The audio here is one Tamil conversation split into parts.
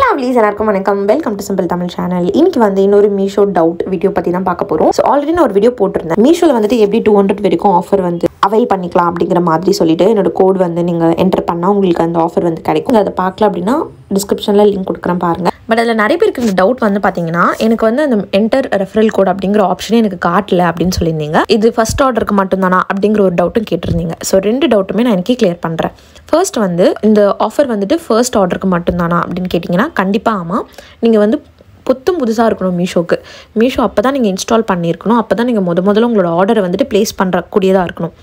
லவ்லீஸ் எல்லாருக்கும் வணக்கம். Welcome to simple Tamil channel. இன்னைக்கு வந்து இன்னொரு மீஷோ டவுட் வீடியோ பற்றி தான் பார்க்க போகிறோம். ஸோ ஆல்ரெடி நான் ஒரு வீடியோ போட்டிருந்தேன். மீஷோவில் வந்துட்டு எப்படி 200 வரைக்கும் ஆஃபர் வந்து அவைல் பண்ணிக்கலாம் அப்படிங்கிற மாதிரி சொல்லிட்டு என்னோட கோட் வந்து நீங்கள் என்டர் பண்ணால் உங்களுக்கு அந்த ஆஃபர் வந்து கிடைக்கும். அதை பார்க்கல அப்படின்னா டிஸ்கிரிப்ஷனில் லிங்க் கொடுக்குறேன் பாருங்கள். பட் அதில் நிறைய பேருக்கு இந்த டவுட் வந்து பார்த்தீங்கன்னா, எனக்கு வந்து அந்த என்டர் ரெஃபரல் கோட் அப்படிங்கிற ஆப்ஷனே எனக்கு காட்டல அப்படின்னு சொல்லியிருந்தீங்க. இது ஃபர்ஸ்ட் ஆர்டருக்கு மட்டும்தானா அப்படிங்கிற ஒரு டவுட்டும் கேட்டிருந்தீங்க. ஸோ 2 டவுட்டுமே நான் எனக்கு கிளியர் பண்ணுறேன். ஃபர்ஸ்ட் வந்து இந்த ஆஃபர் வந்துட்டு ஃபர்ஸ்ட் ஆர்டருக்கு மட்டும்தானா அப்படின்னு கேட்டிங்கன்னா, கண்டிப்பாக ஆமாம். நீங்கள் வந்து புதுசாக இருக்கணும் மீஷோக்கு. மீஷோ அப்போ தான் நீங்கள் இன்ஸ்டால் பண்ணியிருக்கணும். அப்போ தான் நீங்கள் முதல்ல உங்களோட ஆர்டரை வந்துட்டு ப்ளேஸ் பண்ணக்கூடியதாக இருக்கணும்.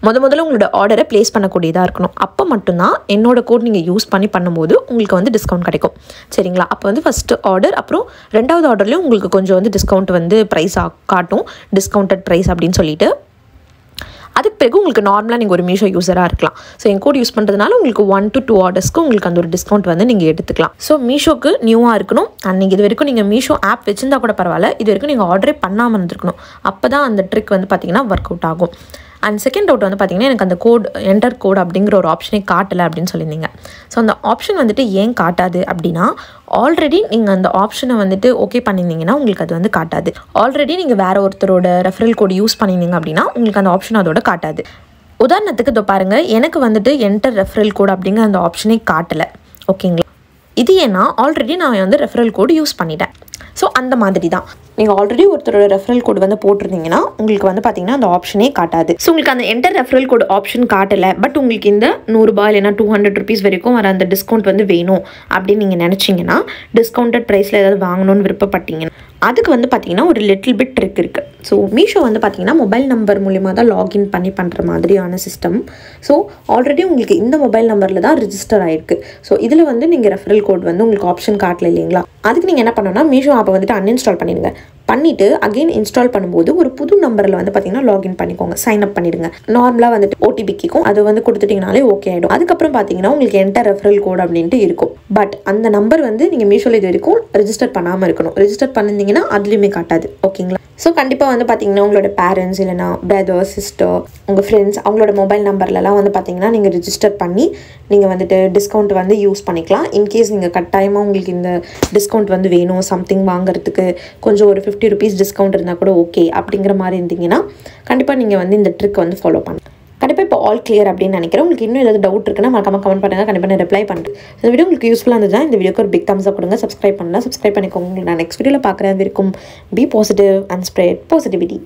முதல்ல உங்களோட ஆர்டரை ப்ளேஸ் பண்ணக்கூடியதாக இருக்கணும். அப்போ மட்டும்தான் என்னோட கோட் நீங்கள் யூஸ் பண்ணும்போது உங்களுக்கு வந்து டிஸ்கவுண்ட் கிடைக்கும். சரிங்களா? அப்போ வந்து ஃபஸ்ட்டு ஆர்டர், அப்புறம் 2வது ஆர்டர்லேயும் உங்களுக்கு கொஞ்சம் வந்து டிஸ்கவுண்ட் வந்து ப்ரைஸ் காட்டும். டிஸ்கவுண்டட் ப்ரைஸ் அப்படின்னு சொல்லிட்டு அதுக்கு பிறகு உங்களுக்கு நார்மலாக நீங்கள் ஒரு மீஷோ யூஸராக இருக்கலாம். ஸோ என் கோட் யூஸ் பண்ணுறதுனால உங்களுக்கு 1 to 2 ஆர்டர்ஸ்க்கு உங்களுக்கு அந்த ஒரு டிஸ்கவுண்ட் வந்து நீங்கள் எடுத்துக்கலாம். ஸோ மீஷோக்கு நியூவாக இருக்கணும். அண்ட் நீங்கள் இது வரைக்கும் நீங்கள் மீஷோ ஆப் வச்சுருந்தா கூட பரவாயில்ல, இது வரைக்கும் நீங்கள் ஆர்டரே பண்ணாமல் இருந்திருக்கணும். அப்போ தான் அந்த ட்ரிக் வந்து பார்த்திங்கன்னா ஒர்க் அவுட் ஆகும். அண்ட் செகண்ட் டவுட் வந்து பார்த்திங்கன்னா, எனக்கு அந்த கோட் என்டர் கோட் அப்படிங்கிற ஒரு ஆப்ஷனே காட்டலை அப்படின்னு சொல்லியிருந்தீங்க. ஸோ அந்த ஆப்ஷன் வந்துட்டு ஏன் காட்டாது அப்படின்னா, ஆல்ரெடி நீங்கள் அந்த ஆப்ஷனை வந்துட்டு ஓகே பண்ணியிருந்தீங்கன்னா உங்களுக்கு அது வந்து காட்டாது. ஆல்ரெடி நீங்கள் வேறு ஒருத்தரோட ரெஃபரல் கோட் யூஸ் பண்ணியிருந்தீங்க அப்படின்னா உங்களுக்கு அந்த ஆப்ஷன் அதோட காட்டாது. உதாரணத்துக்கு இதோ பாருங்கள், எனக்கு வந்துட்டு என்டர் ரெஃபரல் கோட் அப்படிங்கிற அந்த ஆப்ஷனே காட்டலை. ஓகேங்களா? இது ஏன்னா ஆல்ரெடி நான் வந்து ரெஃபரல் கோடு யூஸ் பண்ணிட்டேன். ஸோ அந்த மாதிரி தான் நீங்கள் ஆல்ரெடி ஒருத்தரோட ரெஃபரல் கோடு வந்து போட்டிருந்தீங்கன்னா உங்களுக்கு வந்து பார்த்தீங்கன்னா அந்த ஆப்ஷனே காட்டாது. ஸோ உங்களுக்கு அந்த என்டர் ரெஃபரல் கோடு ஆப்ஷன் காட்டலை, பட் உங்களுக்கு இந்த 100 ரூபாய் இல்லைனா 200 rupees வரைக்கும் வர அந்த டிஸ்கவுண்ட் வந்து வேணும் அப்படின்னு நீங்கள் நினச்சிங்கன்னா, டிஸ்கவுண்டட் ப்ரைஸில் ஏதாவது வாங்கணும்னு விருப்பப்பட்டீங்கன்னா அதுக்கு வந்து பார்த்தீங்கன்னா ஒரு லிட்டில் பிட் ட்ரிக் இருக்குது. ஸோ மீஷோ வந்து பார்த்தீங்கன்னா மொபைல் நம்பர் மூலிமா தான் லாகின் பண்ணி பண்ணுற மாதிரியான சிஸ்டம். ஸோ ஆல்ரெடி உங்களுக்கு இந்த மொபைல் நம்பரில் தான் ரிஜிஸ்டர் ஆகிருக்கு. ஸோ இதில் வந்து நீங்கள் ரெஃபரல் கோட் வந்து உங்களுக்கு ஆப்ஷன் காட்டல இல்லைங்களா? அதுக்கு நீங்கள் என்ன பண்ணணும்னா, மீஷோ ஆப்பை வந்துட்டு அன்இன்ஸ்டால் பண்ணிடுங்க. பண்ணிவிட்டு அகெயின் இன்ஸ்டால் பண்ணும்போது ஒரு புது நம்பரில் வந்து பார்த்தீங்கன்னா லாகின் பண்ணிக்கோங்க. சைன் அப் பண்ணிடுங்க. நார்மலாக வந்துட்டு ஓடிபி கேட்கும், அது வந்து கொடுத்துட்டிங்கனாலே ஓகே ஆகிடும். அதுக்கப்புறம் பார்த்தீங்கன்னா உங்களுக்கு என்டர் ரெஃபரல் கோட் அப்படின்ட்டு இருக்கும். பட் அந்த நம்பர் வந்து நீங்கள் மீஷோவில் இது வரைக்கும் ரெஜிஸ்டர் பண்ணாமல் இருக்கணும். ரெஜிஸ்டர் பண்ணியிருந்தீங்கன்னா அதுலேயுமே காட்டாது. ஓகேங்களா? ஸோ கண்டிப்பாக வந்து பார்த்தீங்கன்னா உங்களோட பேரண்ட்ஸ் இல்லைனா பிரதர், சிஸ்டர், உங்கள் ஃப்ரெண்ட்ஸ் அவங்களோட மொபைல் நம்பர்லலாம் வந்து பார்த்தீங்கன்னா நீங்கள் ரிஜிஸ்டர் பண்ணி நீங்கள் வந்துட்டு டிஸ்கவுண்ட் வந்து யூஸ் பண்ணிக்கலாம். இன்கேஸ் நீங்கள் கட்டாயமாக உங்களுக்கு இந்த டிஸ்கவுண்ட் வந்து வேணும், சம்திங் வாங்குறதுக்கு கொஞ்சம் ஒரு 50 rupees டிஸ்கவுண்ட் இருந்தால் கூட ஓகே அப்படிங்கிற மாதிரி இருந்தீங்கன்னா கண்டிப்பாக நீங்கள் வந்து இந்த ட்ரிக் வந்து ஃபாலோ பண்ணுங்கள். கண்டிப்பாக இப்போ ஆல் கிளியர் அப்படின்னு நினைக்கிறேன். உங்களுக்கு இன்னும் ஏதாவது டவுட் இருக்குன்னா மறக்காம கமெண்ட் பண்ணுங்கள். கண்டிப்பாக நான் ரிப்ளை பண்ணுறேன். இந்த வீடியோ உங்களுக்கு யூஸ்ஃபுல்லாக இருந்ததுன்னா இந்த வீடியோக்கு ஒரு பிக் தம்ஸ் அப் கொடுங்க. சப்ஸ்கிரைப் பண்ணலாம், சப்ஸ்கிரைப் பண்ணிக்கோங்க. உங்களுக்கு நான் நெக்ஸ்ட் வீடியோவில் பார்க்குறேன். இருக்கும் be positive and spread positivity.